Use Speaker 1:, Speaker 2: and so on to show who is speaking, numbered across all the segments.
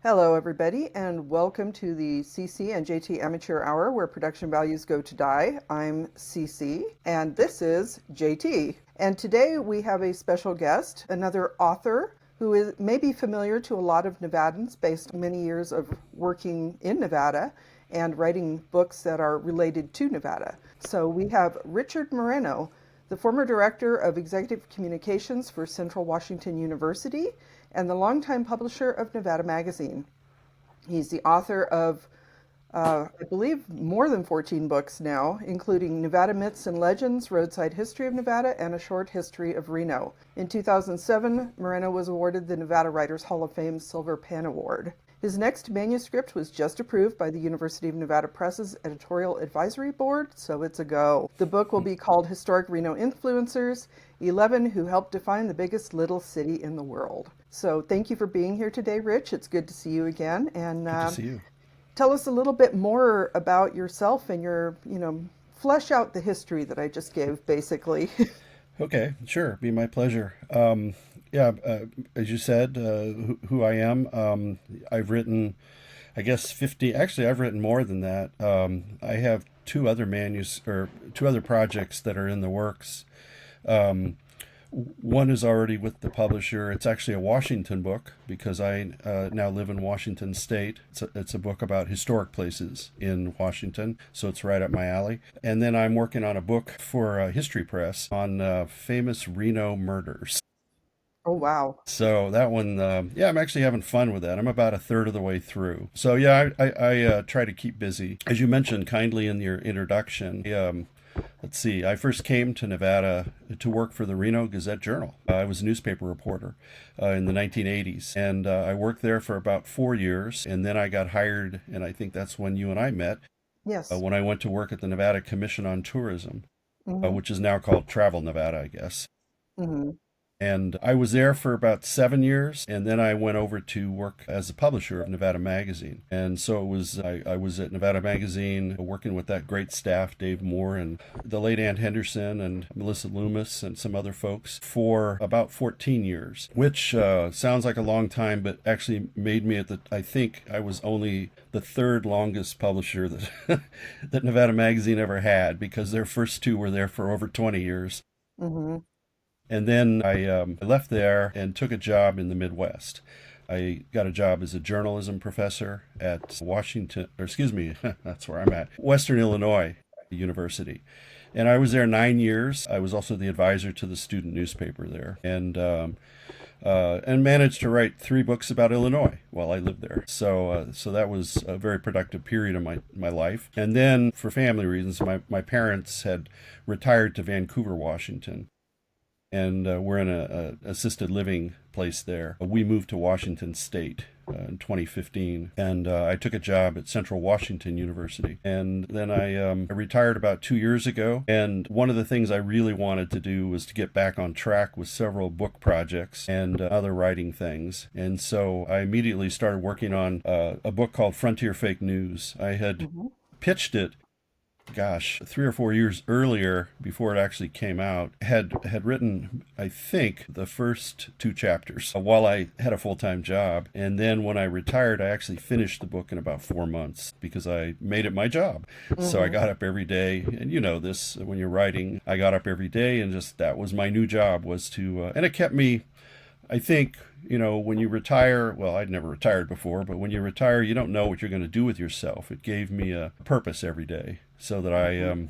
Speaker 1: Hello, everybody, and welcome to the CC and JT Amateur Hour, where production values go to die. I'm CC, and this is JT. And today we have a special guest, another author who may be familiar to a lot of Nevadans based on many years of working in Nevada and writing books that are related to Nevada. So we have Richard Moreno, the former director of executive communications for Central Washington University and the longtime publisher of Nevada Magazine. He's the author of, I believe, more than 14 books now, including Nevada Myths and Legends, Roadside History of Nevada, and A Short History of Reno. In 2007, Moreno was awarded the Nevada Writers Hall of Fame Silver Pen Award. His next manuscript was just approved by the University of Nevada Press's Editorial Advisory Board, so it's a go. The book will be called Historic Reno Influencers, 11 Who Helped Define the Biggest Little City in the World. So thank you for being here today, Rich. It's good to see you again. And
Speaker 2: Good to see you.
Speaker 1: tell us a little bit more about yourself and your, flesh out the history that I just gave, basically.
Speaker 2: Okay, sure. Be my pleasure. As you said, who I am, I've written, I guess, 50, actually, I've written more than that. I have two other projects that are in the works. One is already with the publisher. It's actually a Washington book because I now live in Washington State. It's a book about historic places in Washington, so it's right up my alley. And then I'm working on a book for History Press on famous Reno murders.
Speaker 1: Oh, wow.
Speaker 2: So that one, I'm actually having fun with that. I'm about a third of the way through. So yeah, I try to keep busy. As you mentioned kindly in your introduction, let's see, I first came to Nevada to work for the Reno Gazette-Journal. I was a newspaper reporter in the 1980s, and I worked there for about 4 years, and then I got hired, and I think that's when you and I met,
Speaker 1: Yes.
Speaker 2: when I went to work at the Nevada Commission on Tourism,
Speaker 1: Mm-hmm.
Speaker 2: which is now called Travel Nevada, I guess.
Speaker 1: Mm-hmm.
Speaker 2: And I was there for about 7 years, and then I went over to work as a publisher of Nevada Magazine. And so I was at Nevada Magazine working with that great staff, Dave Moore and the late Ann Henderson and Melissa Loomis and some other folks for about 14 years, which sounds like a long time, but actually made me I think I was only the third longest publisher that, that Nevada Magazine ever had, because their first two were there for over 20 years.
Speaker 1: Mm-hmm.
Speaker 2: And then I left there and took a job in the Midwest. I got a job as a journalism professor at that's where I'm at, Western Illinois University. And I was there 9 years. I was also the advisor to the student newspaper there, and managed to write 3 books about Illinois while I lived there. So that was a very productive period of my life. And then, for family reasons, my parents had retired to Vancouver, Washington, and we're in a assisted living place there. We moved to Washington State in 2015, and I took a job at Central Washington University. And then I retired about 2 years ago, and one of the things I really wanted to do was to get back on track with several book projects and other writing things. And so I immediately started working on a book called Frontier Fake News. I had
Speaker 1: Mm-hmm.
Speaker 2: pitched it, 3 or 4 years earlier, before it actually came out. Had written, I think, the first 2 chapters while I had a full-time job. And then when I retired, I actually finished the book in about 4 months because I made it my job. Mm-hmm. So I got up every day, and you know this, when you're writing, I got up every day, and just that was my new job, was to, and it kept me, I think, when you retire, well, I'd never retired before, but when you retire, you don't know what you're going to do with yourself. It gave me a purpose every day, so that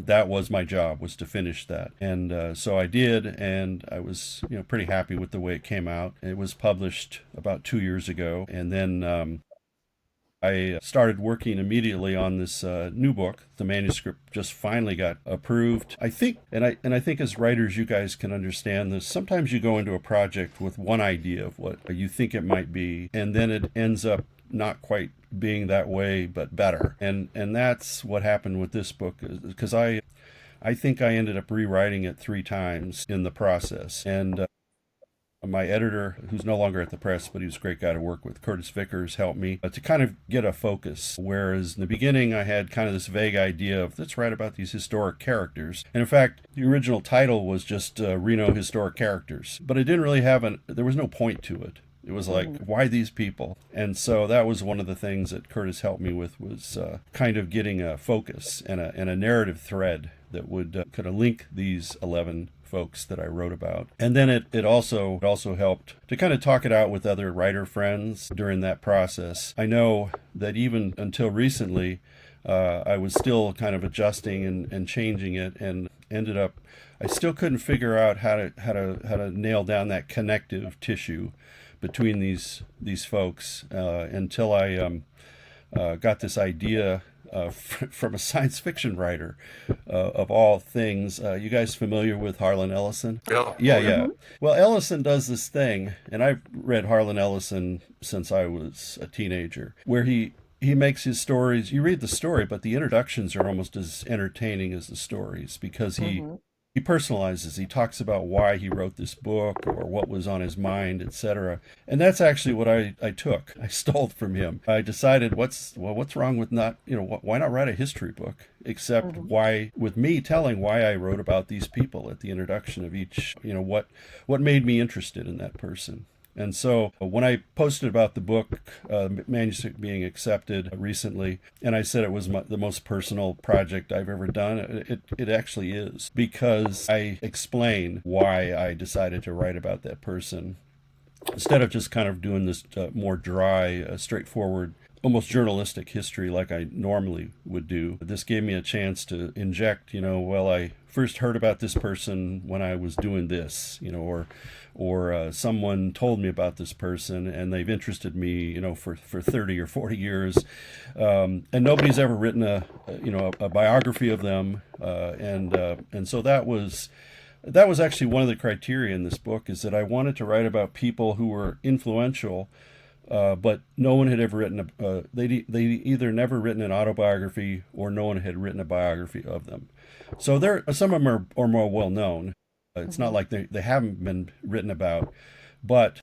Speaker 2: that was my job, was to finish that. And so I did, and I was, pretty happy with the way it came out. It was published about 2 years ago, and then I started working immediately on this new book. The manuscript just finally got approved. I think, and I think as writers, you guys can understand this. Sometimes you go into a project with one idea of what you think it might be, and then it ends up not quite being that way, but better. And that's what happened with this book, because I think I ended up rewriting it 3 times in the process. And my editor, who's no longer at the press, but he was a great guy to work with, Curtis Vickers, helped me to kind of get a focus. Whereas in the beginning, I had kind of this vague idea of, let's write about these historic characters. And in fact, the original title was just Reno Historic Characters. But it didn't really have there was no point to it. It was like, why these people? And so that was one of the things that Curtis helped me with, was kind of getting a focus and a narrative thread that would kind of link these 11 folks that I wrote about. And then it also helped to kind of talk it out with other writer friends during that process. I know that even until recently, I was still kind of adjusting and changing it, and ended up, I still couldn't figure out how to nail down that connective tissue between these folks until I got this idea from a science fiction writer of all things. You guys familiar with Harlan Ellison?
Speaker 3: Yeah.
Speaker 2: Yeah. Well, Ellison does this thing, and I've read Harlan Ellison since I was a teenager, where he makes his stories, you read the story, but the introductions are almost as entertaining as the stories, because he personalizes. He talks about why he wrote this book or what was on his mind, etc. And that's actually what I took. I stole from him. I decided, what's wrong with not, why not write a history book? Except why, with me telling why I wrote about these people at the introduction of each, what made me interested in that person. And so when I posted about the book, manuscript being accepted recently, and I said it was the most personal project I've ever done, it actually is, because I explain why I decided to write about that person, instead of just kind of doing this more dry, straightforward, almost journalistic history like I normally would do. This gave me a chance to inject, I first heard about this person when I was doing this, or someone told me about this person and they've interested me, for 30 or 40 years. And nobody's ever written a biography of them. And so that was actually one of the criteria in this book, is that I wanted to write about people who were influential, but no one had ever written they either never written an autobiography, or no one had written a biography of them. So some of them are more well known. It's not like they haven't been written about, but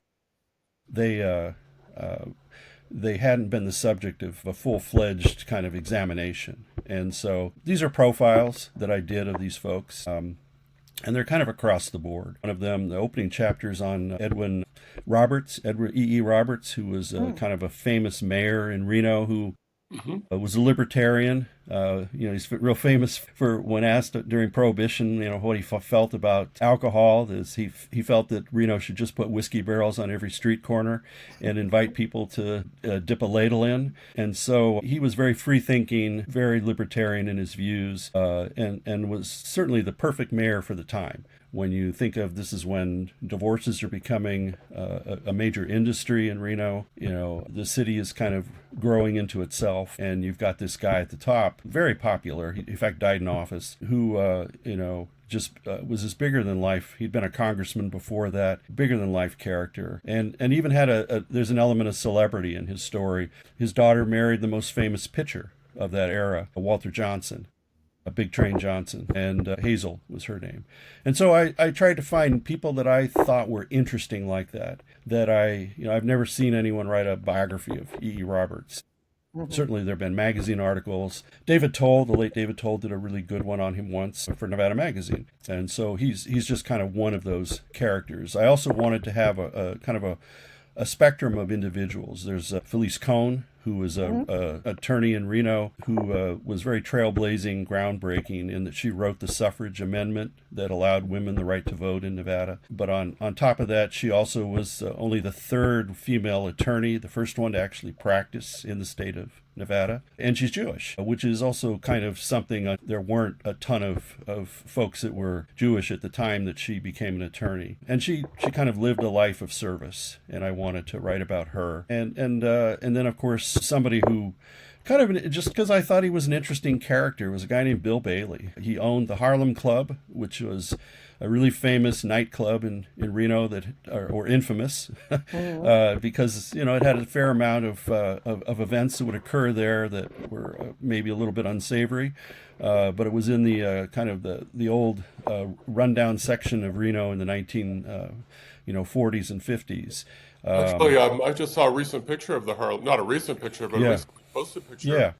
Speaker 2: they hadn't been the subject of a full-fledged kind of examination. And so these are profiles that I did of these folks. And they're kind of across the board. One of them, the opening chapters on Edwin E. Roberts, who was kind of a famous mayor in Reno, who was a libertarian. He's real famous for, when asked during Prohibition, what he felt about alcohol. He felt that Reno should just put whiskey barrels on every street corner and invite people to dip a ladle in. And so he was very free-thinking, very libertarian in his views, and was certainly the perfect mayor for the time. When you think of, this is when divorces are becoming a major industry in Reno. The city is kind of growing into itself, and you've got this guy at the top, very popular. He, in fact, died in office, who, just was this bigger than life. He'd been a congressman before that, bigger than life character, and even had there's an element of celebrity in his story. His daughter married the most famous pitcher of that era, Walter Johnson. A Big Train Johnson, and Hazel was her name. And so I tried to find people that I thought were interesting like that I've never seen anyone write a biography of E.E. Roberts. Certainly there have been magazine articles. David Toll, the late David Toll, did a really good one on him once for Nevada Magazine. And so he's just kind of one of those characters. I also wanted to have a kind of a spectrum of individuals. There's Felice Cohn, who was a attorney in Reno, who was very trailblazing, groundbreaking, in that she wrote the suffrage amendment that allowed women the right to vote in Nevada. But on top of that, she also was only the third female attorney, the first one to actually practice in the state of Nevada. And she's Jewish, which is also kind of something. There weren't a ton of folks that were Jewish at the time that she became an attorney. And she kind of lived a life of service, and I wanted to write about her. And then, of course, somebody who kind of, just because I thought he was an interesting character, was a guy named Bill Bailey. He owned the Harlem Club, which was a really famous nightclub in Reno or infamous, because it had a fair amount of events that would occur there that were maybe a little bit unsavory, but it was in the kind of the old rundown section of Reno in the 40s and 50s.
Speaker 3: Actually, I just saw a recent picture of the Harlem, not a recent picture, but a recently posted picture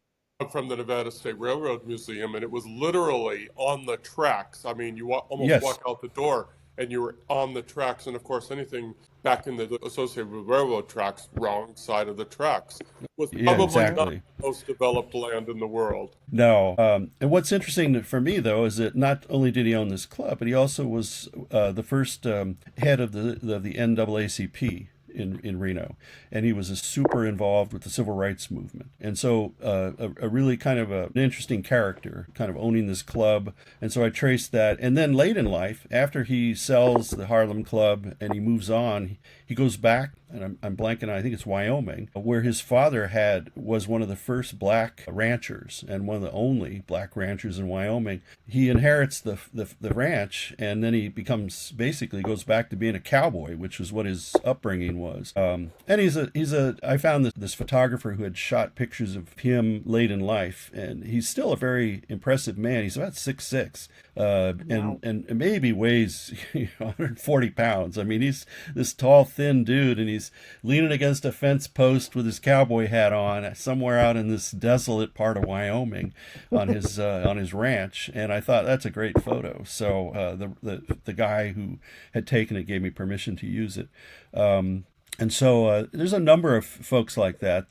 Speaker 3: from the Nevada State Railroad Museum, and it was literally on the tracks. I mean, you almost walk out the door, and you were on the tracks. And of course, anything back in the associated with railroad tracks, wrong side of the tracks, was
Speaker 2: Yeah,
Speaker 3: probably not
Speaker 2: exactly.
Speaker 3: the most developed land in the world.
Speaker 2: No. And what's interesting for me, though, is that not only did he own this club, but he also was the first head of the NAACP in Reno, and he was super involved with the civil rights movement, and so a really kind of an interesting character, kind of owning this club. And so I traced that, and then late in life, after he sells the Harlem Club and he moves on, he goes back, and I'm blanking. I think it's Wyoming, where his father was one of the first black ranchers and one of the only black ranchers in Wyoming. He inherits the ranch, and then he basically goes back to being a cowboy, which was what his upbringing was. And I found this photographer who had shot pictures of him late in life, and he's still a very impressive man. He's about 6'6",
Speaker 1: Wow.
Speaker 2: and maybe weighs 140 pounds. I mean, he's this tall, thin dude, and he's leaning against a fence post with his cowboy hat on somewhere out in this desolate part of Wyoming on his ranch. And I thought, that's a great photo. So the guy who had taken it gave me permission to use it. And so there's a number of folks like that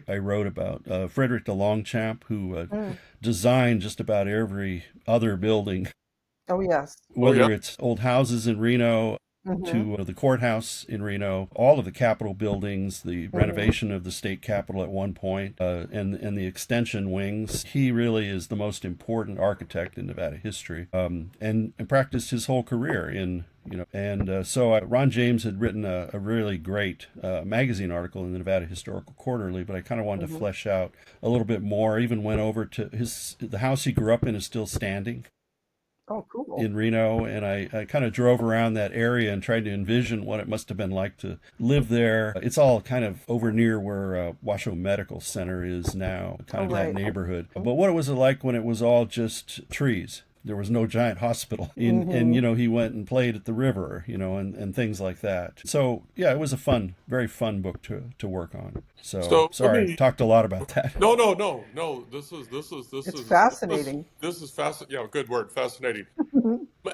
Speaker 2: I wrote about. Frederick de Longchamp, who designed just about every other building,
Speaker 1: Oh, yes.
Speaker 2: whether it's old houses in Reno
Speaker 1: Mm-hmm.
Speaker 2: to the courthouse in Reno, all of the Capitol buildings, the renovation of the state capitol at one point, and the extension wings. He really is the most important architect in Nevada history, and practiced his whole career in. So Ron James had written a really great magazine article in the Nevada Historical Quarterly, but I kind of wanted to flesh out a little bit more. I even went over to the house he grew up in is still standing.
Speaker 1: Oh, cool.
Speaker 2: In Reno, and I kind of drove around that area and tried to envision what it must have been like to live there. It's all kind of over near where Washoe Medical Center is now, kind of that neighborhood. But what it was like when it was all just trees. There was no giant hospital. And, he went and played at the river, and things like that. So, yeah, it was a very fun book to work on. So sorry, I talked a lot about that.
Speaker 3: No. This is
Speaker 1: fascinating.
Speaker 3: This is fascinating. Yeah, good word, fascinating.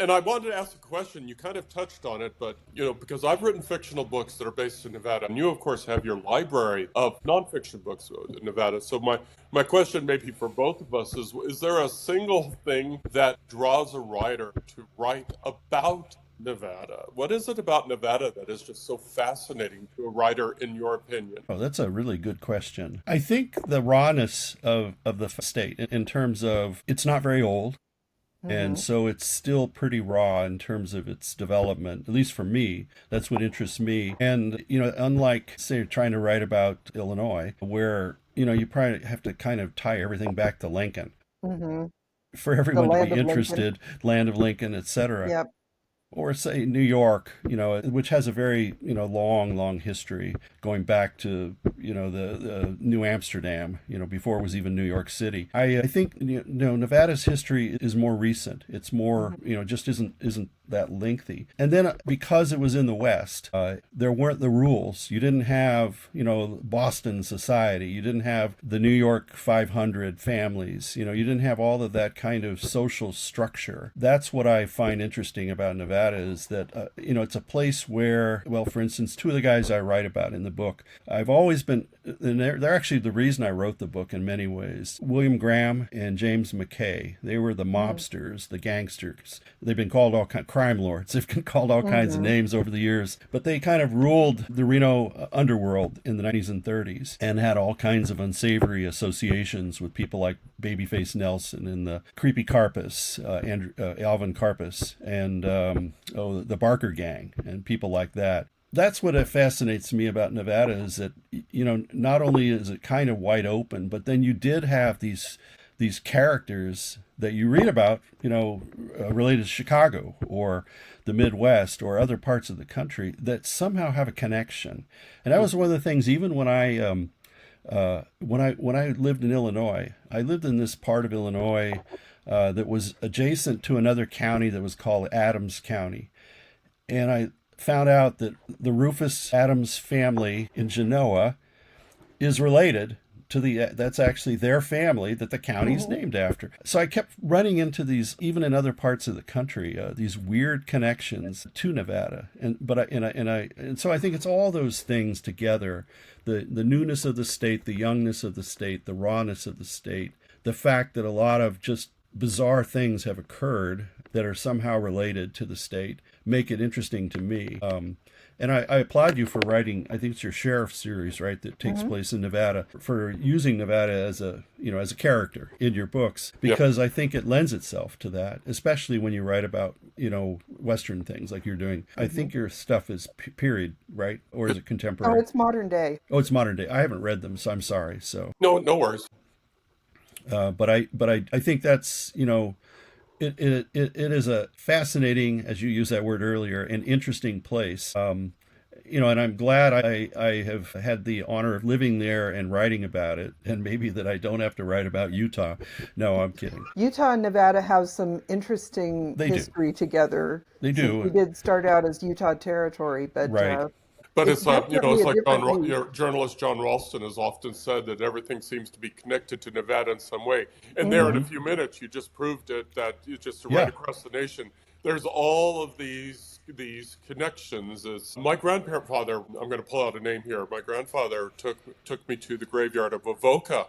Speaker 3: And I wanted to ask a question. You kind of touched on it, but because I've written fictional books that are based in Nevada, and you, of course, have your library of nonfiction books in Nevada. So my question, maybe for both of us, is there a single thing that draws a writer to write about Nevada? What is it about Nevada that is just so fascinating to a writer, in your opinion?
Speaker 2: Oh, that's a really good question. I think the rawness of the state, in terms of it's not very old. And so it's still pretty raw in terms of its development, at least for me. That's what interests me. And, unlike, say, trying to write about Illinois, where, you probably have to kind of tie everything back to Lincoln for everyone to be interested, land of Lincoln, etc.
Speaker 1: Yep.
Speaker 2: Or say New York, which has a very, long history going back to, the New Amsterdam, before it was even New York City. I think, Nevada's history is more recent. It's more, just isn't that lengthy. And then because it was in the West, there weren't the rules. You didn't have, Boston society. You didn't have the New York 500 families. You didn't have all of that kind of social structure. That's what I find interesting about Nevada. Is that it's a place where, well, for instance, two of the guys I write about in the book, I've always been, and they're actually the reason I wrote the book in many ways. William Graham and James McKay, they were the mobsters, the gangsters. They've been called all kinds, crime lords. They've been called all kinds of names over the years, but they kind of ruled the Reno underworld in the 1920s and 30s and had all kinds of unsavory associations with people like Babyface Nelson and the Creepy Karpus, Alvin Karpus, and the Barker Gang and people like that. That's what fascinates me about Nevada is that, not only is it kind of wide open, but then you did have these characters that you read about, related to Chicago or the Midwest or other parts of the country that somehow have a connection. And that was one of the things, even when I lived in Illinois, I lived in this part of Illinois that was adjacent to another county that was called Adams County. And I found out that the Rufus Adams family in Genoa is related to that's actually their family that the county's named after. So I kept running into these, even in other parts of the country, these weird connections to Nevada. And so I think it's all those things together, the newness of the state, the youngness of the state, the rawness of the state, the fact that a lot of just bizarre things have occurred that are somehow related to the state, make it interesting to me. And I applaud you for writing, I think it's your sheriff series, right, that takes place in Nevada, for using Nevada as a character in your books, because I think it lends itself to that, especially when you write about, Western things like you're doing. I think your stuff is period, right? Or is it contemporary?
Speaker 1: Oh, it's modern day.
Speaker 2: Oh, it's modern day. I haven't read them, so I'm sorry. So
Speaker 3: No worries.
Speaker 2: but I think that's, it is a fascinating, as you used that word earlier, an interesting place. And I'm glad I have had the honor of living there and writing about it, and maybe that I don't have to write about Utah. No, I'm kidding.
Speaker 1: Utah and Nevada have some interesting history together.
Speaker 2: They do.
Speaker 1: We did start out as Utah territory, but
Speaker 2: right.
Speaker 3: But it's like
Speaker 1: your
Speaker 3: journalist John Ralston has often said that everything seems to be connected to Nevada in some way. And there in a few minutes, you just proved it, that you just right across the nation, there's all of these connections. My grandfather, I'm going to pull out a name here. My grandfather took me to the graveyard of Avoca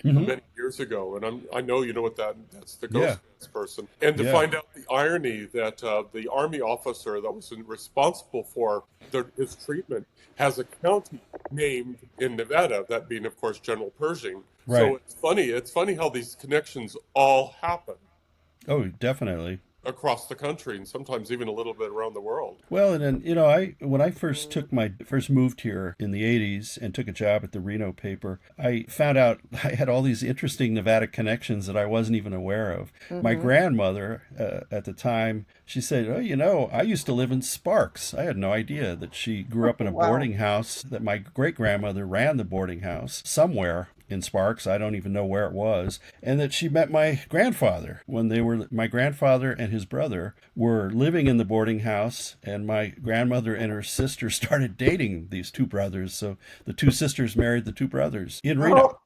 Speaker 3: many years ago, and I know you know what that's the ghost person. And to find out the irony that the Army officer that was responsible for his treatment has a county named in Nevada, that being, of course, General Pershing.
Speaker 2: Right.
Speaker 3: So it's funny how these connections all happen.
Speaker 2: Oh, definitely.
Speaker 3: Across the country, and sometimes even a little bit around the world.
Speaker 2: Well, and then, when I first moved here in the 80s and took a job at the Reno paper, I found out I had all these interesting Nevada connections that I wasn't even aware of. My grandmother, at the time, she said, I used to live in Sparks. I had no idea that she grew up in a boarding house, that my great-grandmother ran the boarding house somewhere in Sparks, I don't even know where it was, and that she met my grandfather when my grandfather and his brother were living in the boarding house, and my grandmother and her sister started dating these two brothers, so the two sisters married the two brothers in Reno.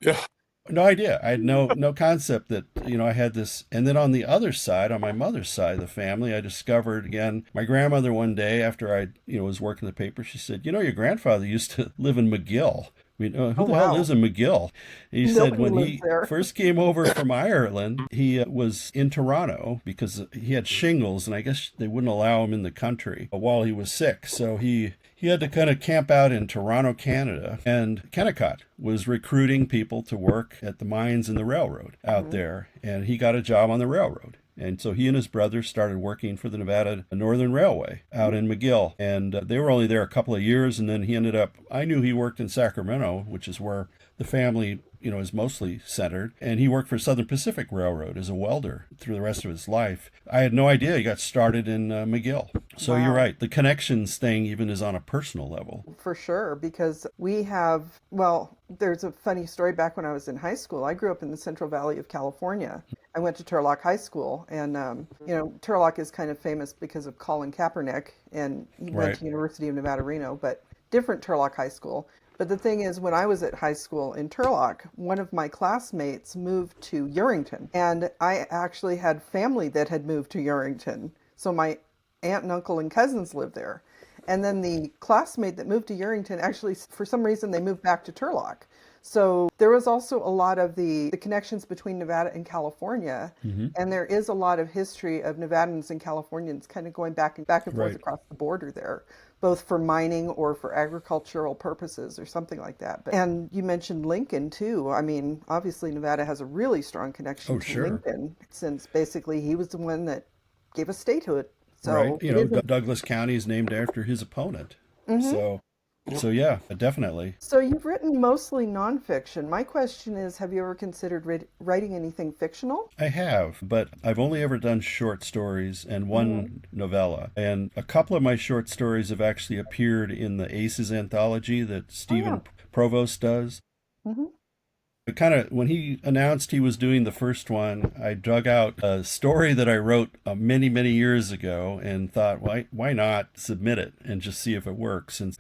Speaker 3: Yeah.
Speaker 2: No idea. I had no concept that, I had this. And then on the other side, on my mother's side of the family, I discovered, again, my grandmother one day after I, was working the paper, she said, your grandfather used to live in McGill. Who the hell lives in McGill? He said when he first came over from Ireland, he was in Toronto because he had shingles, and I guess they wouldn't allow him in the country while he was sick. So he had to kind of camp out in Toronto, Canada. And Kennecott was recruiting people to work at the mines and the railroad out there. And he got a job on the railroad. And so he and his brother started working for the Nevada Northern Railway out in McGill. And they were only there a couple of years. And then he ended up, I knew he worked in Sacramento, which is where the family, is mostly centered. And he worked for Southern Pacific Railroad as a welder through the rest of his life. I had no idea he got started in McGill. So you're right. The connections thing even is on a personal level.
Speaker 1: For sure, because we have, there's a funny story. Back when I was in high school, I grew up in the Central Valley of California. I went to Turlock High School, and, Turlock is kind of famous because of Colin Kaepernick, and he went to University of Nevada, Reno, but different Turlock High School. But the thing is, when I was at high school in Turlock, one of my classmates moved to Urington, and I actually had family that had moved to Urington. So my aunt and uncle and cousins lived there. And then the classmate that moved to Urington, actually, for some reason, they moved back to Turlock. So there was also a lot of the connections between Nevada and California. And there is a lot of history of Nevadans and Californians kind of going back and forth across the border there, both for mining or for agricultural purposes or something like that. And you mentioned Lincoln too. I mean, obviously Nevada has a really strong connection to Lincoln, since basically he was the one that gave us statehood. So
Speaker 2: Douglas County is named after his opponent. So yeah, definitely.
Speaker 1: So you've written mostly nonfiction. My question is, have you ever considered writing anything fictional?
Speaker 2: I have, but I've only ever done short stories and one novella. And a couple of my short stories have actually appeared in the Aces anthology that Stephen Provost does. When he announced he was doing the first one, I dug out a story that I wrote many, many years ago and thought, why not submit it and just see if it works? And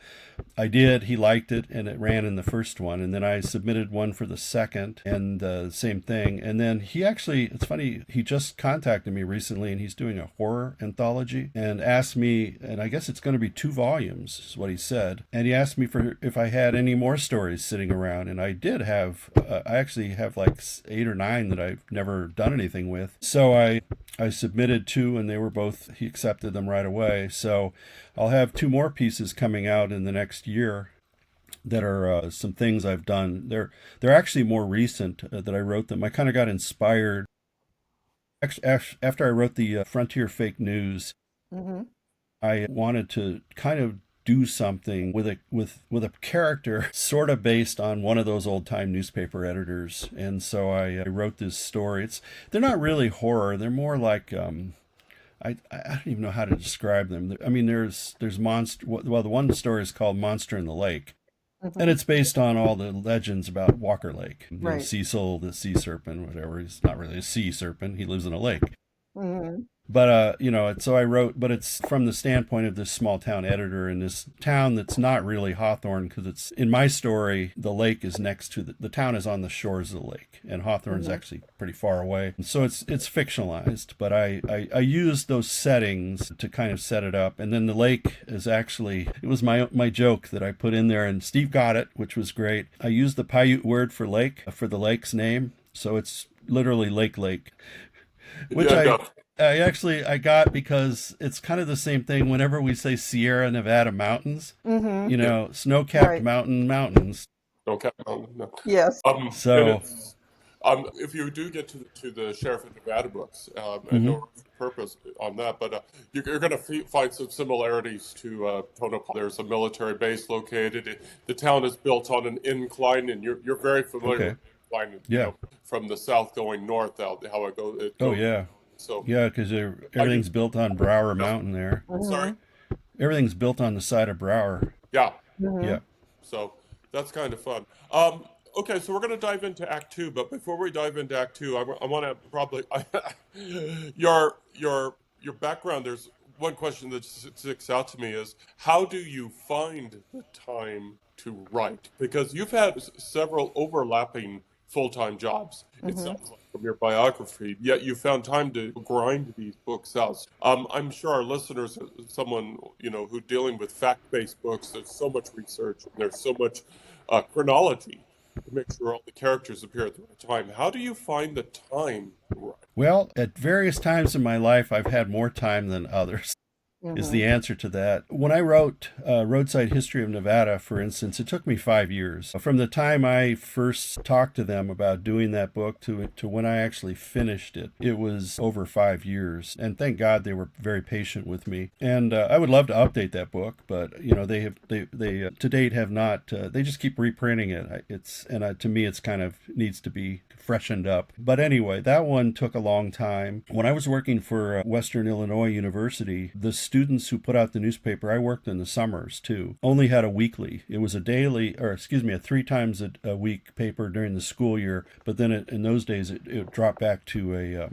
Speaker 2: I did. He liked it, and it ran in the first one. And then I submitted one for the second, and same thing. And then it's funny, he just contacted me recently, and he's doing a horror anthology and asked me, and I guess it's going to be 2 volumes, is what he said. And he asked me if I had any more stories sitting around, and I did have. I actually have like 8 or 9 that I've never done anything with. So I submitted 2, and he accepted them right away. So I'll have 2 more pieces coming out in the next year that are some things I've done. They're actually more recent that I wrote them. I kind of got inspired. After I wrote the Frontier Fake News, I wanted to kind of do something with a character sort of based on one of those old time newspaper editors, and so I wrote this story. They're not really horror; they're more like I don't even know how to describe them. I mean, there's monster. Well, the one story is called Monster in the Lake, and it's based on all the legends about Walker Lake. You know, Cecil, the sea serpent, whatever. He's not really a sea serpent; he lives in a lake. But so I wrote, but it's from the standpoint of this small town editor in this town that's not really Hawthorne, because it's, in my story, the lake is next to the town is on the shores of the lake, and Hawthorne's actually pretty far away. And so it's fictionalized, but I used those settings to kind of set it up. And then the lake is actually, it was my joke that I put in there, and Steve got it, which was great. I used the Paiute word for lake, for the lake's name. So it's literally Lake, which I got because it's kind of the same thing whenever we say Sierra Nevada mountains, snow-capped mountains.
Speaker 3: Snow-capped mountain. No.
Speaker 1: Yes.
Speaker 3: If you do get to the Sheriff of Nevada books, and no purpose on that, but you're going to find some similarities to Tonopah. There's a military base located. The town is built on an incline, and you're very familiar with the incline, from the south going north out, how it goes.
Speaker 2: Oh, yeah. So because everything's built on Brower Mountain there.
Speaker 3: Sorry?
Speaker 2: Everything's built on the side of Brower.
Speaker 3: Yeah.
Speaker 2: Yeah.
Speaker 3: So that's kind of fun. Okay, so we're going to dive into Act 2, but before we dive into Act 2, I want to probably your background. There's one question that sticks out to me is, how do you find the time to write? Because you've had several overlapping full-time jobs, it sounds like, from your biography, yet you found time to grind these books out. I'm sure our listeners, someone, who dealing with fact-based books, there's so much research, and there's so much chronology to make sure all the characters appear at the right time. How do you find the time to write?
Speaker 2: Well, at various times in my life, I've had more time than others. Is the answer to that. When I wrote Roadside History of Nevada, for instance, it took me 5 years. From the time I first talked to them about doing that book to when I actually finished it, it was over 5 years. And thank God they were very patient with me. And I would love to update that book, but they to date have not. They just keep reprinting it. To me, it's kind of needs to be freshened up. But anyway, that one took a long time. When I was working for Western Illinois University, the students who put out the newspaper, I worked in the summers too, only had a weekly. It was a 3 times a week paper during the school year, but then in those days it dropped back to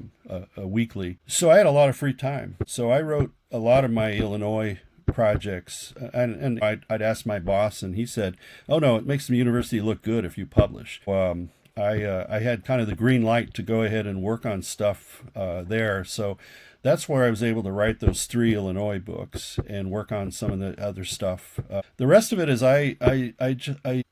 Speaker 2: a weekly. So I had a lot of free time. So I wrote a lot of my Illinois projects, and I'd ask my boss, and he said, "Oh no, it makes the university look good if you publish." I had kind of the green light to go ahead and work on stuff there. So that's where I was able to write those 3 Illinois books and work on some of the other stuff. The rest of it is I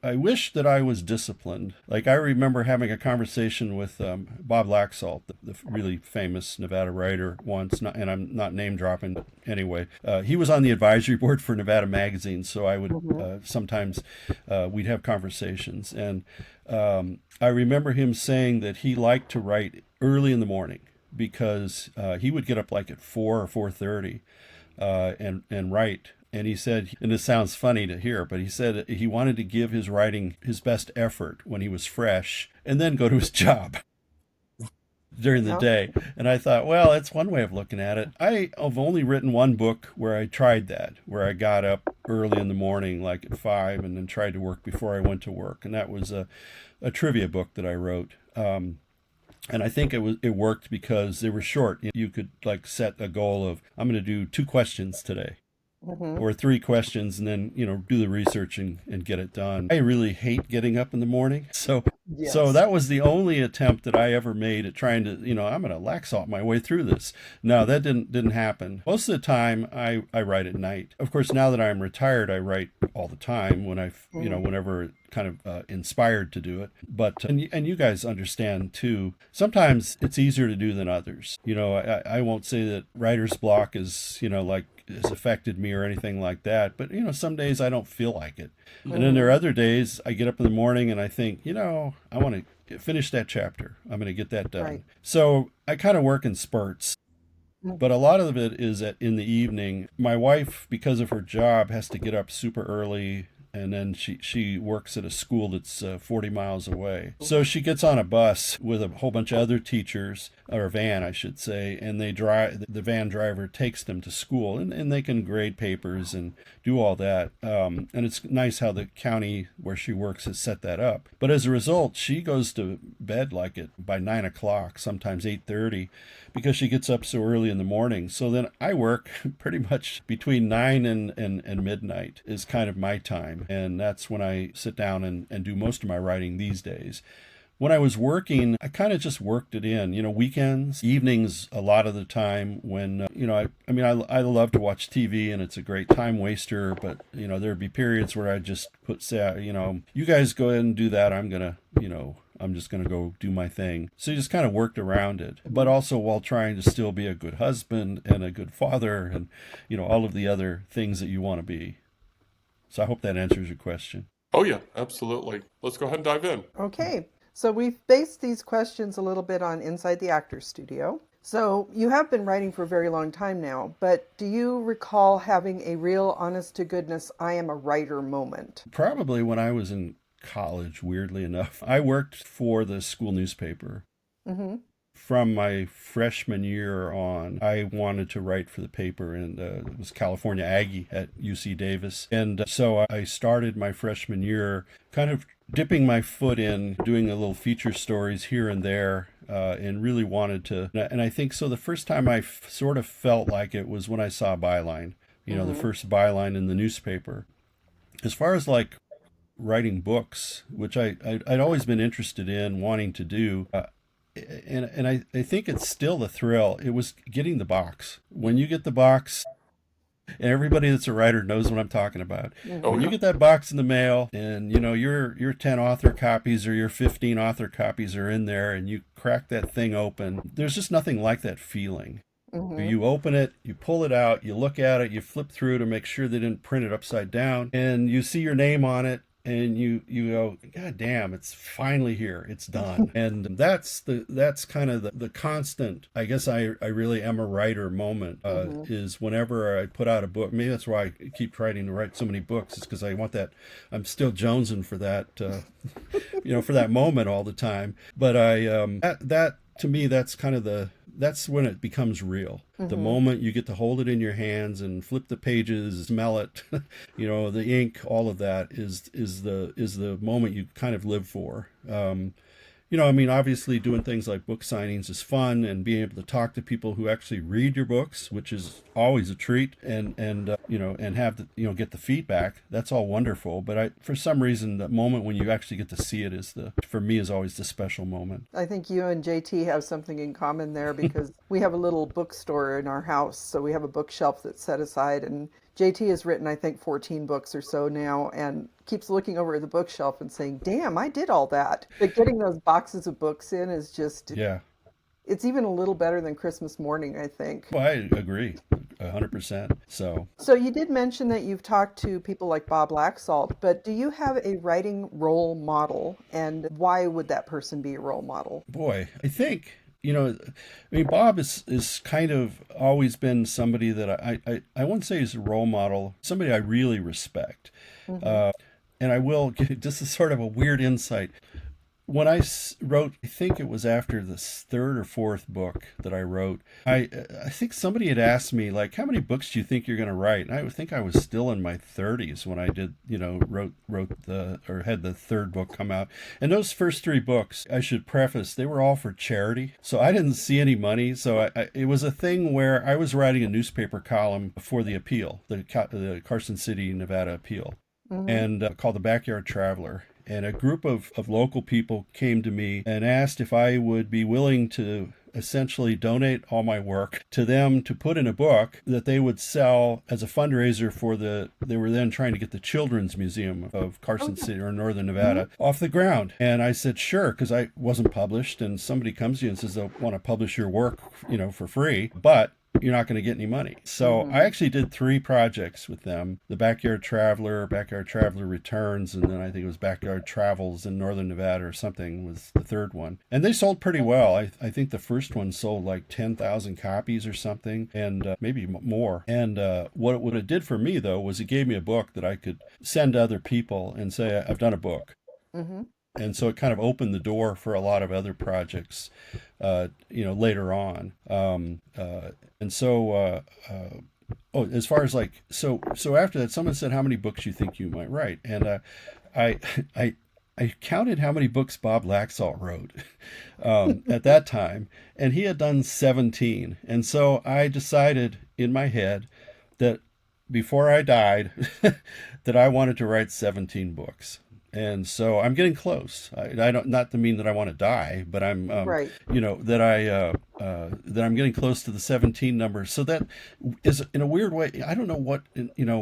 Speaker 2: wish that I was disciplined. Like, I remember having a conversation with Bob Laxalt, the really famous Nevada writer, once, and I'm not name dropping, but anyway, he was on the advisory board for Nevada Magazine, so I would sometimes we'd have conversations, and I remember him saying that he liked to write early in the morning, because he would get up like at 4 or 4:30 and write. And he said, and this sounds funny to hear, but he said he wanted to give his writing his best effort when he was fresh and then go to his job. during the day. And I thought, well, that's one way of looking at it. I have only written one book where I tried that, where I got up early in the morning, like at 5, and then tried to work before I went to work. And that was a trivia book that I wrote. And I think it worked because they were short. You could like set a goal of, I'm going to do 2 questions today. Or 3 questions, and then do the research and get it done. I really hate getting up in the morning, so that was the only attempt that I ever made at trying to I'm going to Laxalt my way through this. No, that didn't happen. Most of the time I write at night. Of course, now that I'm retired, I write all the time when I whenever kind of inspired to do it. But and you guys understand too, sometimes it's easier to do than others. I won't say that writer's block is has affected me or anything like that, but some days I don't feel like it. And then there are other days I get up in the morning and I think, I want to finish that chapter. I'm going to get that done. Right. So I kind of work in spurts. But a lot of it is in the evening. My wife, because of her job, has to get up super early, and then she works at a school that's 40 miles away. So she gets on a bus with a whole bunch of other teachers, or a van, I should say, and they drive. The van driver takes them to school, and they can grade papers and do all that. And it's nice how the county where she works has set that up. But as a result, she goes to bed by 9 o'clock, sometimes 8:30, because she gets up so early in the morning. So then I work pretty much between 9 and midnight is kind of my time. And that's when I sit down and do most of my writing these days. When I was working, I kind of just worked it in, weekends, evenings, a lot of the time when, I love to watch TV and it's a great time waster, but, there'd be periods where I just you guys go ahead and do that. I'm just going to go do my thing. So you just kind of worked around it, but also while trying to still be a good husband and a good father and, all of the other things that you want to be. So I hope that answers your question.
Speaker 3: Oh, yeah, absolutely. Let's go ahead and dive in.
Speaker 1: Okay. So we've based these questions a little bit on Inside the Actors Studio. So you have been writing for a very long time now, but do you recall having a real honest to goodness, I am a writer moment?
Speaker 2: Probably when I was in college, weirdly enough. I worked for the school newspaper. Mm-hmm. From my freshman year on, I wanted to write for the paper, and it was California Aggie at UC Davis. And so I started my freshman year kind of dipping my foot in, doing a little feature stories here and there, and really wanted to. And I think so the first time I sort of felt like it was when I saw a byline, the first byline in the newspaper. As far as like writing books, which I'd always been interested in, wanting to do, and I think it's still the thrill. It was getting the box. When you get the box, and everybody that's a writer knows what I'm talking about. Mm-hmm. When you get that box in the mail, and your 10 author copies or your 15 author copies are in there, and you crack that thing open, there's just nothing like that feeling. Mm-hmm. You open it, you pull it out, you look at it, you flip through to make sure they didn't print it upside down, and you see your name on it. And you go, God damn, it's finally here. It's done. And that's kind of the constant, I guess I really am a writer moment, is whenever I put out a book. Maybe that's why I keep trying to write so many books, is because I want that. I'm still jonesing for that, for that moment all the time. But that to me, that's kind of that's when it becomes real. Mm-hmm. The moment you get to hold it in your hands and flip the pages, smell it, the ink, all of that is the moment you kind of live for. Obviously doing things like book signings is fun, and being able to talk to people who actually read your books, which is always a treat, and have get the feedback. That's all wonderful. But for some reason, the moment when you actually get to see it for me is always the special moment.
Speaker 1: I think you and JT have something in common there, because we have a little bookstore in our house. So we have a bookshelf that's set aside, and JT has written, I think, 14 books or so now, and keeps looking over at the bookshelf and saying, damn, I did all that. But getting those boxes of books in is just, it's even a little better than Christmas morning, I think.
Speaker 2: Well, I agree 100%.
Speaker 1: So you did mention that you've talked to people like Bob Laxalt, but do you have a writing role model, and why would that person be a role model?
Speaker 2: Boy, I think... Bob is kind of always been somebody that I wouldn't say he's a role model, somebody I really respect. Mm-hmm. And I will, just as sort of a weird insight, when I wrote, I think it was after the third or fourth book that I wrote, I think somebody had asked me, like, how many books do you think you're going to write? And I think I was still in my 30s when I did, had the third book come out. And those first three books, I should preface, they were all for charity. So I didn't see any money. So it was a thing where I was writing a newspaper column for the appeal, the Carson City, Nevada appeal, and called The Backyard Traveler. And a group of local people came to me and asked if I would be willing to essentially donate all my work to them to put in a book that they would sell as a fundraiser for they were then trying to get the Children's Museum of Carson City or Northern Nevada off the ground. And I said, sure, because I wasn't published, and somebody comes to you and says they want to publish your work, for free, but you're not going to get any money. So I actually did 3 projects with them: the Backyard Traveler Returns, and then I think it was Backyard Travels in Northern Nevada or something was the third one. And they sold pretty well. I think the first one sold like 10,000 copies or something, and maybe more. And what it did for me, though, was it gave me a book that I could send to other people and say, I've done a book. And so it kind of opened the door for a lot of other projects, later on. And so, as far as so after that, someone said, how many books you think you might write? And I counted how many books Bob Laxalt wrote at that time, and he had done 17. And so I decided in my head that before I died, that I wanted to write 17 books. And so I'm getting close. I don't, not to mean that I want to die, but I'm,
Speaker 1: Right.
Speaker 2: that I'm getting close to the 17 number. So that is, in a weird way, I don't know what,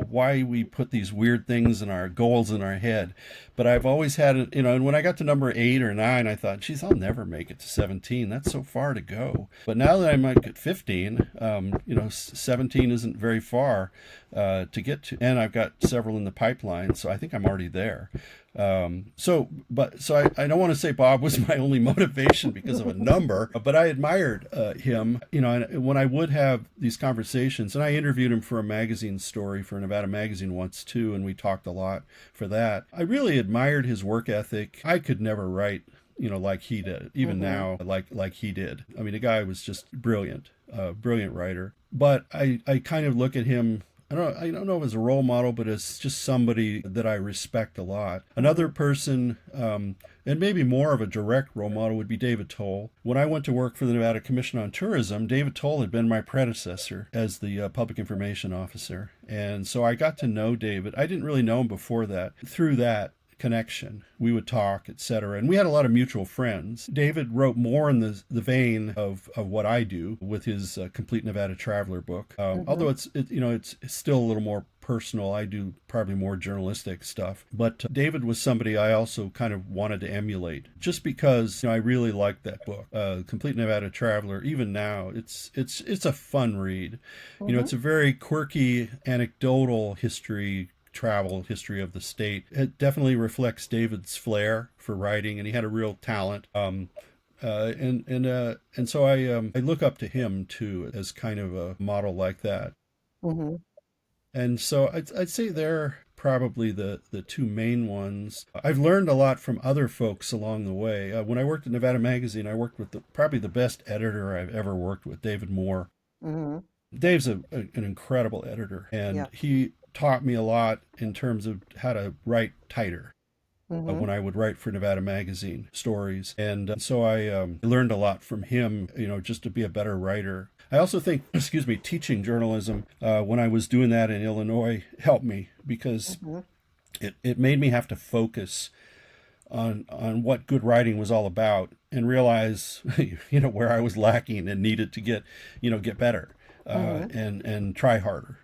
Speaker 2: why we put these weird things in our goals in our head, but I've always had it, and when I got to number 8 or 9, I thought, geez, I'll never make it to 17. That's so far to go. But now that I'm at 15, 17 isn't very far to get to, and I've got several in the pipeline, so I think I'm already there. So I don't want to say Bob was my only motivation because of a number, but I admired him, and when I would have these conversations, and I interviewed him for a magazine story for Nevada Magazine once too, and we talked a lot for that. I really admired his work ethic. I could never write, like he did, even now, like he did. I mean, the guy was just brilliant, brilliant writer. But I kind of look at him, I don't know if as a role model, but as just somebody that I respect a lot. Another person, and maybe more of a direct role model, would be David Toll. When I went to work for the Nevada Commission on Tourism, David Toll had been my predecessor as the public information officer. And so I got to know David. I didn't really know him before that. Through that connection, we would talk, etc., and we had a lot of mutual friends. David wrote more in the vein of what I do with his Complete Nevada Traveler book, although it's still a little more personal. I do probably more journalistic stuff, but David was somebody I also kind of wanted to emulate, just because I really liked that book, Complete Nevada Traveler. Even now, it's a fun read. It's a very quirky, anecdotal travel history of the state. It definitely reflects David's flair for writing, and he had a real talent. And so I look up to him too as kind of a model like that. And so I'd say they're probably the 2 main ones. I've learned a lot from other folks along the way. When I worked at Nevada Magazine, I worked with probably the best editor I've ever worked with, David Moore. Dave's an incredible editor, and he taught me a lot in terms of how to write tighter when I would write for Nevada Magazine stories. And so I learned a lot from him, just to be a better writer. I also think, teaching journalism when I was doing that in Illinois helped me, because it made me have to focus on what good writing was all about, and realize, where I was lacking and needed to get better and try harder.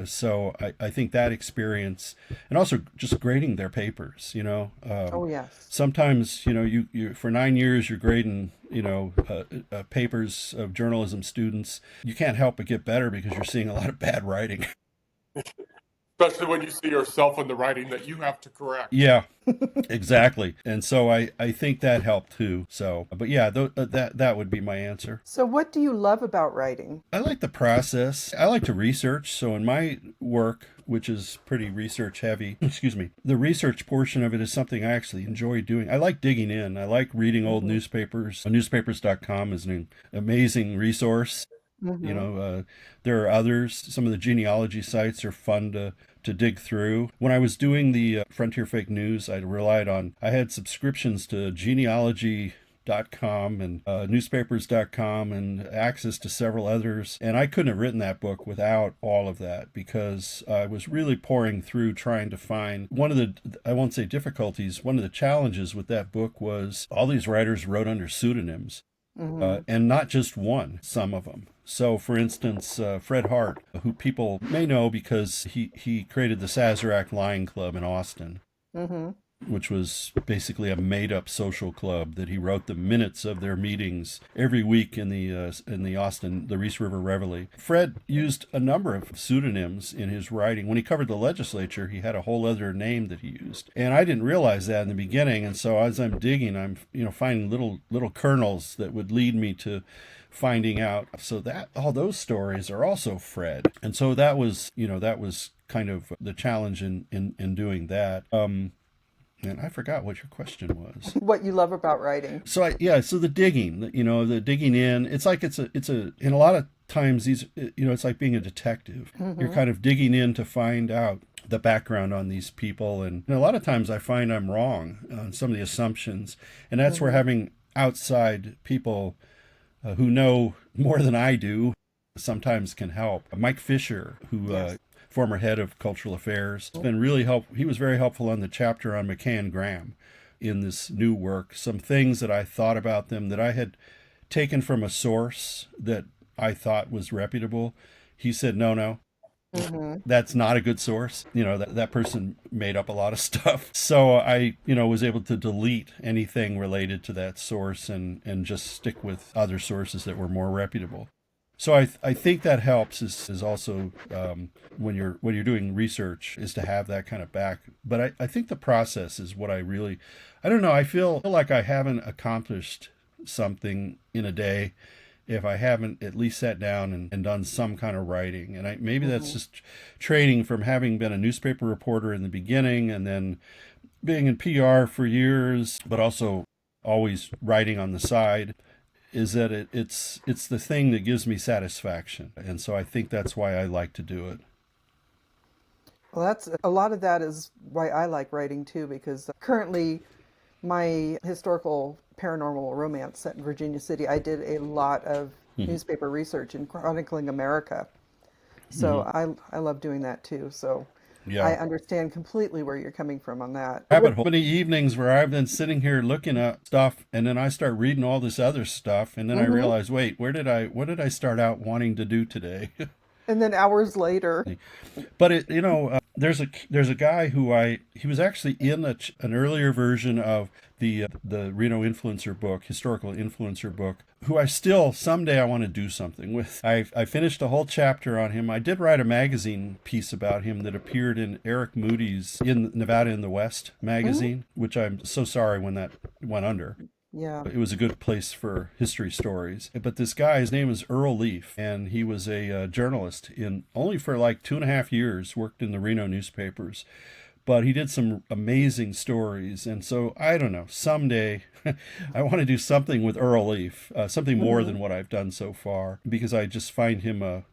Speaker 2: So I think that experience, and also just grading their papers, sometimes, you for 9 years, you're grading, papers of journalism students. You can't help but get better because you're seeing a lot of bad writing.
Speaker 3: Especially when you see yourself in the writing that you have to correct.
Speaker 2: Yeah, exactly. And so I think that helped too. So, but yeah, that would be my answer.
Speaker 1: So, what do you love about writing?
Speaker 2: I like the process. I like to research. So in my work, which is pretty research heavy, excuse me, the research portion of it is something I actually enjoy doing. I like digging in. I like reading old newspapers. Newspapers.com is an amazing resource. You know, there are others. Some of the genealogy sites are fun to dig through. When I was doing the Frontier Fake News, I had subscriptions to genealogy.com and newspapers.com and access to several others. And I couldn't have written that book without all of that, because I was really pouring through trying to find one of the, I won't say difficulties, one of the challenges with that book was all these writers wrote under pseudonyms. And not just one, some of them. So, for instance, Fred Hart, who people may know because he created the Sazerac Lion Club in Austin, which was basically a made-up social club that he wrote the minutes of their meetings every week in the Austin, the Reese River Reveille. Fred used a number of pseudonyms in his writing. When he covered the legislature, he had a whole other name that he used, and I didn't realize that in the beginning. And so as I'm digging, I'm finding little kernels that would lead me to finding out. So that all those stories are also Fred, and so that was kind of the challenge in doing that. And I forgot what your question was.
Speaker 1: What you love about writing?
Speaker 2: So the digging, the digging in. It's like it's a. In a lot of times it's like being a detective. You're kind of digging in to find out the background on these people, and a lot of times I find I'm wrong on some of the assumptions, and that's where having outside people who know more than I do sometimes can help. Mike Fisher, who. Yes. Former head of cultural affairs. It's been really helpful. He was very helpful on the chapter on McKay and Graham in this new work. Some things that I thought about them that I had taken from a source that I thought was reputable. He said, no, that's not a good source. That person made up a lot of stuff. So I, was able to delete anything related to that source and just stick with other sources that were more reputable. So I think that helps is also when you're doing research is to have that kind of back. But I think the process is what I don't know. I feel like I haven't accomplished something in a day if I haven't at least sat down and done some kind of writing. And maybe that's just training from having been a newspaper reporter in the beginning and then being in PR for years, but also always writing on the side. Is that it's the thing that gives me satisfaction. And so I think that's why I like to do it.
Speaker 1: Well, a lot of that is why I like writing too, because currently my historical paranormal romance set in Virginia City, I did a lot of newspaper research in chronicling America. So I love doing that too. So yeah. I understand completely where you're coming from on that.
Speaker 2: I've had many evenings where I've been sitting here looking at stuff, and then I start reading all this other stuff, and then I realize, wait, what did I start out wanting to do today?
Speaker 1: And then hours later.
Speaker 2: But there's a guy he was actually in an earlier version of the Reno Influencer book, historical influencer book, who I still someday I want to do something with. I finished a whole chapter on him. I did write a magazine piece about him that appeared in Eric Moody's in Nevada in the West magazine, which I'm so sorry when that went under.
Speaker 1: Yeah.
Speaker 2: It was a good place for history stories. But this guy, his name is Earl Leaf, and he was a journalist only for like 2.5 years, worked in the Reno newspapers. But he did some amazing stories. And so, I don't know, someday I want to do something with Earl Leaf, something more than what I've done so far, because I just find him a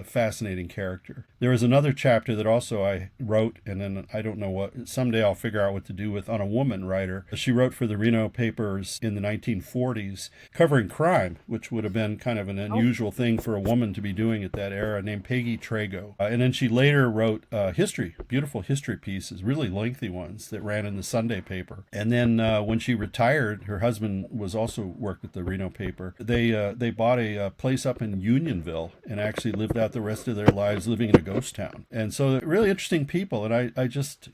Speaker 2: fascinating character. There was another chapter that also I wrote, and then I don't know what, someday I'll figure out what to do with, on a woman writer. She wrote for the Reno papers in the 1940s, covering crime, which would have been kind of an unusual thing for a woman to be doing at that era, named Peggy Trago. And then she later wrote beautiful history pieces, really lengthy ones that ran in the Sunday paper. And then when she retired, her husband was also worked at the Reno paper. They bought a place up in Unionville and actually lived out the rest of their lives living in a ghost town. And so really interesting people. And I just,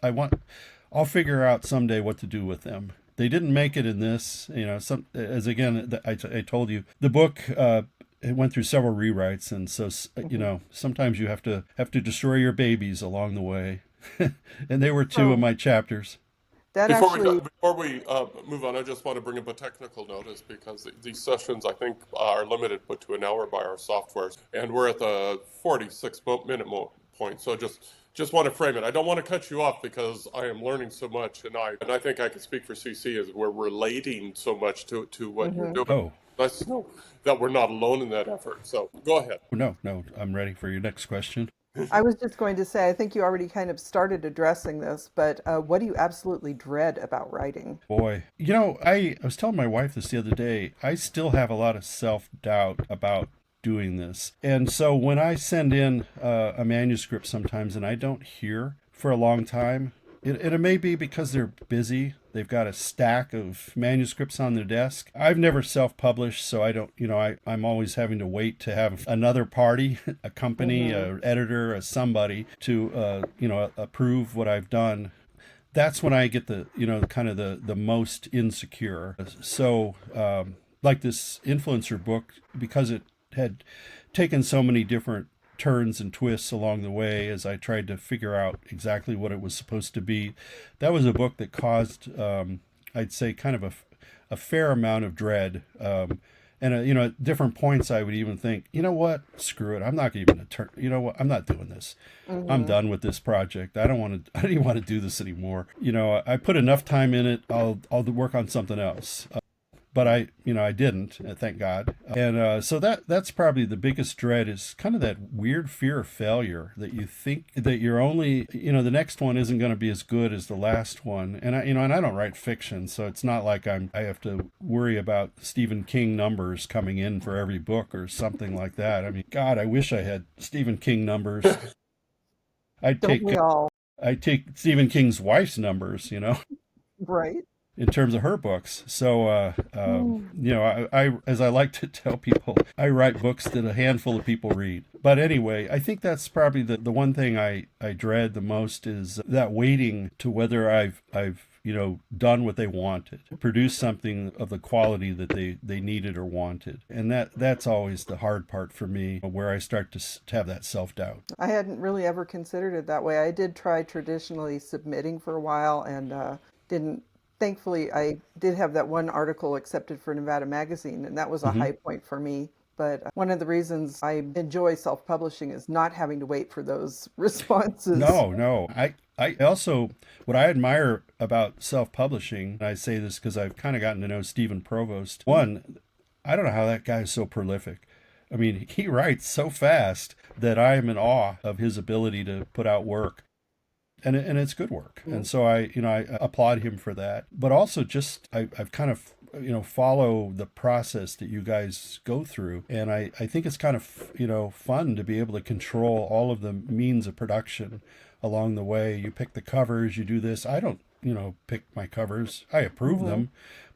Speaker 2: I'll figure out someday what to do with them. They didn't make it in this, I told you, the book it went through several rewrites, and so sometimes you have to destroy your babies along the way, and they were two of
Speaker 1: So
Speaker 2: my chapters.
Speaker 1: that
Speaker 3: Before we
Speaker 1: actually,
Speaker 3: before we move on, I just want to bring up a technical notice because these sessions I think are limited but to an hour by our softwares, and we're at the 46-minute point. So just want to frame it. I don't want to cut you off because I am learning so much, and I think I can speak for CC as we're relating so much to what you're doing.
Speaker 2: Oh,
Speaker 3: Nice to know that we're not alone in that effort. So go ahead.
Speaker 2: no, no, I'm ready for your next question.
Speaker 1: I was just going to say, I think you already kind of started addressing this, but what do you absolutely dread about writing?
Speaker 2: Boy, I was telling my wife this the other day. I still have a lot of self-doubt about doing this. And so when I send in a manuscript sometimes and I don't hear for a long time, it may be because they're busy. They've got a stack of manuscripts on their desk. I've never self-published, so I don't, I'm always having to wait to have another party, a company, a editor, a somebody to, approve what I've done. That's when I get the, kind of the most insecure. So, like this influencer book, because it had taken so many different turns and twists along the way as I tried to figure out exactly what it was supposed to be. That was a book that caused, I'd say, kind of a fair amount of dread. And at different points, I would even think, you know what, screw it. I'm not even gonna turn. You know what, I'm not doing this. I'm done with this project. I don't even want to do this anymore. I put enough time in it. I'll work on something else. But I didn't, thank God. And so that's probably the biggest dread, is kind of that weird fear of failure, that you think that you're only, the next one isn't going to be as good as the last one. And I don't write fiction, so it's not like I have to worry about Stephen King numbers coming in for every book or something like that. I mean, God, I wish I had Stephen King numbers. I'd
Speaker 1: Don't
Speaker 2: take
Speaker 1: we all?
Speaker 2: Stephen King's wife's numbers,
Speaker 1: Right?
Speaker 2: in terms of her books. So, I as I like to tell people, I write books that a handful of people read. But anyway, I think that's probably the one thing I dread the most, is that waiting to whether I've done what they wanted, produce something of the quality that they needed or wanted. And that's always the hard part for me, where I start to have that self-doubt.
Speaker 1: I hadn't really ever considered it that way. I did try traditionally submitting for a while and didn't. Thankfully, I did have that one article accepted for Nevada Magazine, and that was a high point for me. But one of the reasons I enjoy self-publishing is not having to wait for those responses.
Speaker 2: No. I also, what I admire about self-publishing, and I say this because I've kind of gotten to know Stephen Provost. One, I don't know how that guy is so prolific. I mean, he writes so fast that I am in awe of his ability to put out work. And it's good work. And so I applaud him for that. But also just, I've kind of, follow the process that you guys go through. And I think it's kind of, fun to be able to control all of the means of production along the way. You pick the covers, you do this. I don't, pick my covers. I approve them.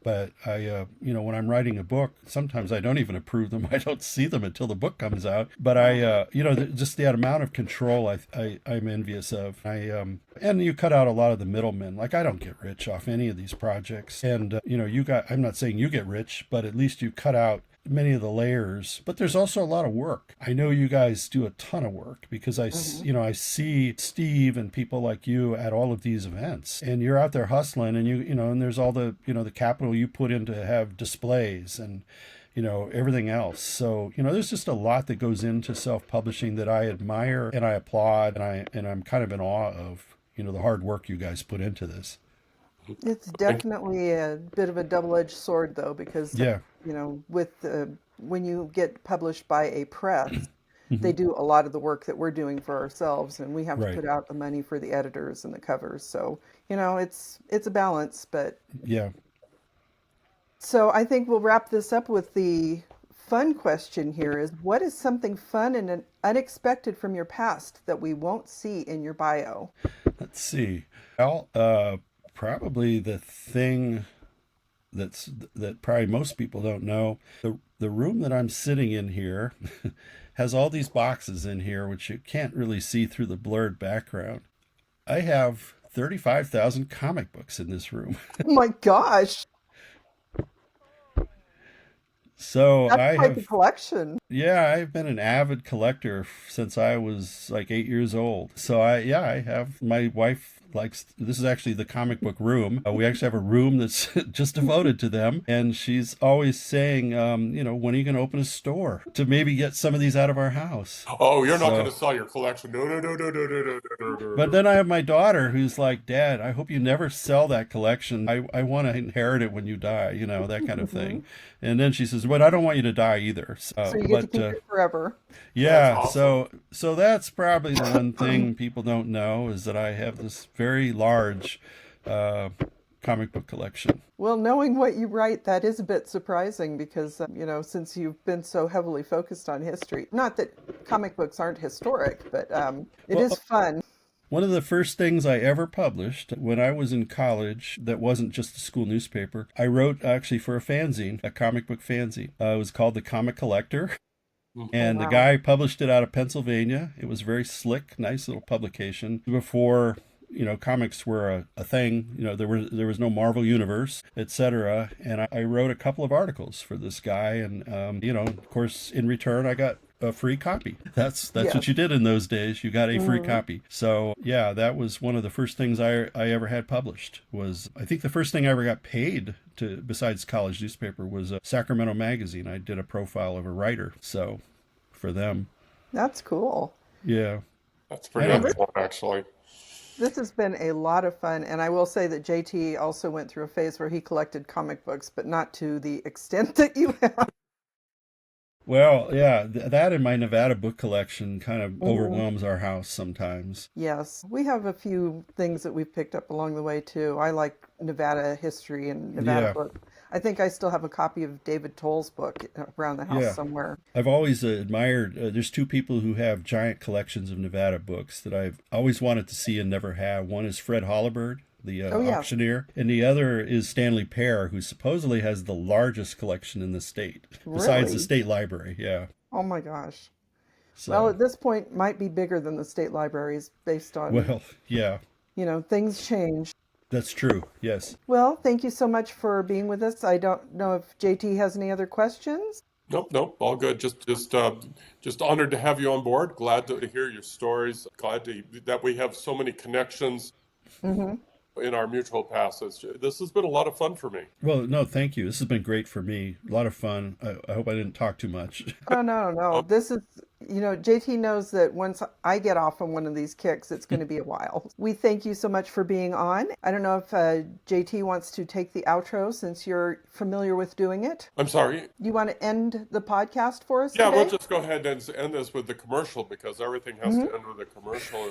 Speaker 2: But I, when I'm writing a book, sometimes I don't even approve them. I don't see them until the book comes out. But I, just the amount of control I'm envious of. And you cut out a lot of the middlemen. Like, I don't get rich off any of these projects. And, I'm not saying you get rich, but at least you cut out many of the layers. But there's also a lot of work. I know you guys do a ton of work, because I see Steve and people like you at all of these events, and you're out there hustling, and and there's all the the capital you put in to have displays and everything else. So there's just a lot that goes into self-publishing that I admire and I applaud, and I'm kind of in awe of the hard work you guys put into this.
Speaker 1: It's definitely a bit of a double-edged sword, though, because
Speaker 2: Yeah.
Speaker 1: with when you get published by a press, they do a lot of the work that we're doing for ourselves, and we have to
Speaker 2: Right.
Speaker 1: put out the money for the editors and the covers. So it's a balance, but
Speaker 2: Yeah.
Speaker 1: so I think we'll wrap this up with the fun question here: is what is something fun and unexpected from your past that we won't see in your bio?
Speaker 2: Let's see. Well, probably the thing that probably most people don't know. The room that I'm sitting in here has all these boxes in here, which you can't really see through the blurred background. I have 35,000 comic books in this room.
Speaker 1: Oh my gosh!
Speaker 2: So
Speaker 1: That's
Speaker 2: I
Speaker 1: quite the
Speaker 2: have,
Speaker 1: collection.
Speaker 2: yeah, I've been an avid collector since I was like 8 years old. So I have, my wife likes, this is actually the comic book room. We actually have a room that's just devoted to them. And she's always saying, when are you going to open a store to maybe get some of these out of our house?
Speaker 3: Oh, you're not going
Speaker 2: So,
Speaker 3: to sell your collection. No, no, no, no, no, no, no, no, no,
Speaker 2: but
Speaker 3: no.
Speaker 2: then I have my daughter who's like, Dad, I hope you never sell that collection. I want to inherit it when you die, that kind of
Speaker 1: Mhm.
Speaker 2: thing. And then she says, but I don't want you to die either.
Speaker 1: So you get to
Speaker 2: But
Speaker 1: keep it forever.
Speaker 3: That's
Speaker 2: yeah,
Speaker 3: awesome.
Speaker 2: so that's probably the one thing people don't know is that I have this very large uh, comic book collection.
Speaker 1: Well, knowing what you write, that is a bit surprising because, since you've been so heavily focused on history, not that comic books aren't historic, but it is
Speaker 2: Well,
Speaker 1: fun.
Speaker 2: one of the first things I ever published when I was in college that wasn't just a school newspaper, I wrote actually for a fanzine, a comic book fanzine. It was called The Comic Collector.
Speaker 1: Oh,
Speaker 2: And the
Speaker 1: wow.
Speaker 2: guy published it out of Pennsylvania. It was very slick, nice little publication. Before, comics were a thing. There was no Marvel Universe, etc. And I wrote a couple of articles for this guy, and of course, in return, I got a free copy. That's
Speaker 1: Yes.
Speaker 2: what you did in those days. You got a free
Speaker 1: Mhm.
Speaker 2: copy. So yeah, that was one of the first things I ever had published. Was I think the first thing I ever got paid to besides college newspaper was a Sacramento magazine. I did a profile of a writer. So for them,
Speaker 1: That's cool.
Speaker 2: yeah.
Speaker 3: That's
Speaker 2: I
Speaker 3: pretty
Speaker 1: Well,
Speaker 2: don't.
Speaker 3: excellent, actually.
Speaker 1: this has been a lot of fun, and I will say that JT also went through a phase where he collected comic books, but not to the extent that you have.
Speaker 2: Well, yeah, that and my Nevada book collection kind of
Speaker 1: Mhm.
Speaker 2: overwhelms our house sometimes.
Speaker 1: Yes, we have a few things that we've picked up along the way too. I like Nevada history and Nevada
Speaker 2: Yeah,
Speaker 1: book. I think I still have a copy of David Toll's book around the house
Speaker 2: yeah.
Speaker 1: somewhere.
Speaker 2: I've always admired. There's two people who have giant collections of Nevada books that I've always wanted to see and never have. One is Fred Hollibird, the
Speaker 1: Oh, yes.
Speaker 2: auctioneer, and the other is Stanley Pear, who supposedly has the largest collection in the state, besides the
Speaker 1: Really?
Speaker 2: state library. Yeah.
Speaker 1: Oh my gosh. Well,
Speaker 2: So,
Speaker 1: at this point, might be bigger than the state libraries based on,
Speaker 2: well, yeah,
Speaker 1: things change.
Speaker 2: that's true. Yes.
Speaker 1: Well, thank you so much for being with us. I don't know if JT has any other questions.
Speaker 3: Nope, nope, all good. Just honored to have you on board. Glad to hear your stories. That we have so many connections
Speaker 1: Hmm.
Speaker 3: in our mutual past. This has been a lot of fun for me.
Speaker 2: Well, no, thank you. This has been great for me. A lot of fun. I hope I didn't talk too much.
Speaker 1: Oh, no, no. This is, JT knows that once I get off on one of these kicks, it's going to be a while. We thank you so much for being on. I don't know if JT wants to take the outro since you're familiar with doing it.
Speaker 3: I'm sorry.
Speaker 1: You want to end the podcast for us
Speaker 3: Yeah, we'll
Speaker 1: today?
Speaker 3: just go ahead and end this with the commercial because everything has
Speaker 1: Hmm.
Speaker 3: to end with a commercial.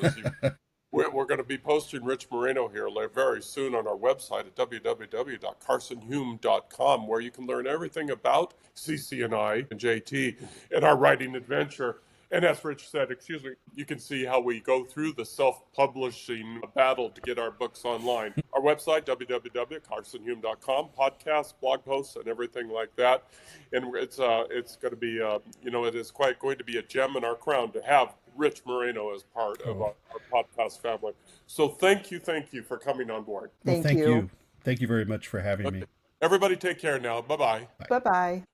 Speaker 3: We're going to be posting Rich Moreno here very soon on our website at www.carsonhume.com, where you can learn everything about CC and I and JT and our writing adventure. And as Rich said, excuse me, you can see how we go through the self-publishing battle to get our books online. Our website, www.carsonhume.com, podcasts, blog posts, and everything like that. And it's going to be, it is quite going to be a gem in our crown to have Rich Moreno as part of
Speaker 2: Oh,
Speaker 3: our podcast family. So thank you for coming on board.
Speaker 2: well,
Speaker 1: Thank
Speaker 2: thank
Speaker 1: you.
Speaker 2: you. Thank you very much for having me.
Speaker 3: Okay. Everybody take care now. Bye-bye.
Speaker 1: Bye bye.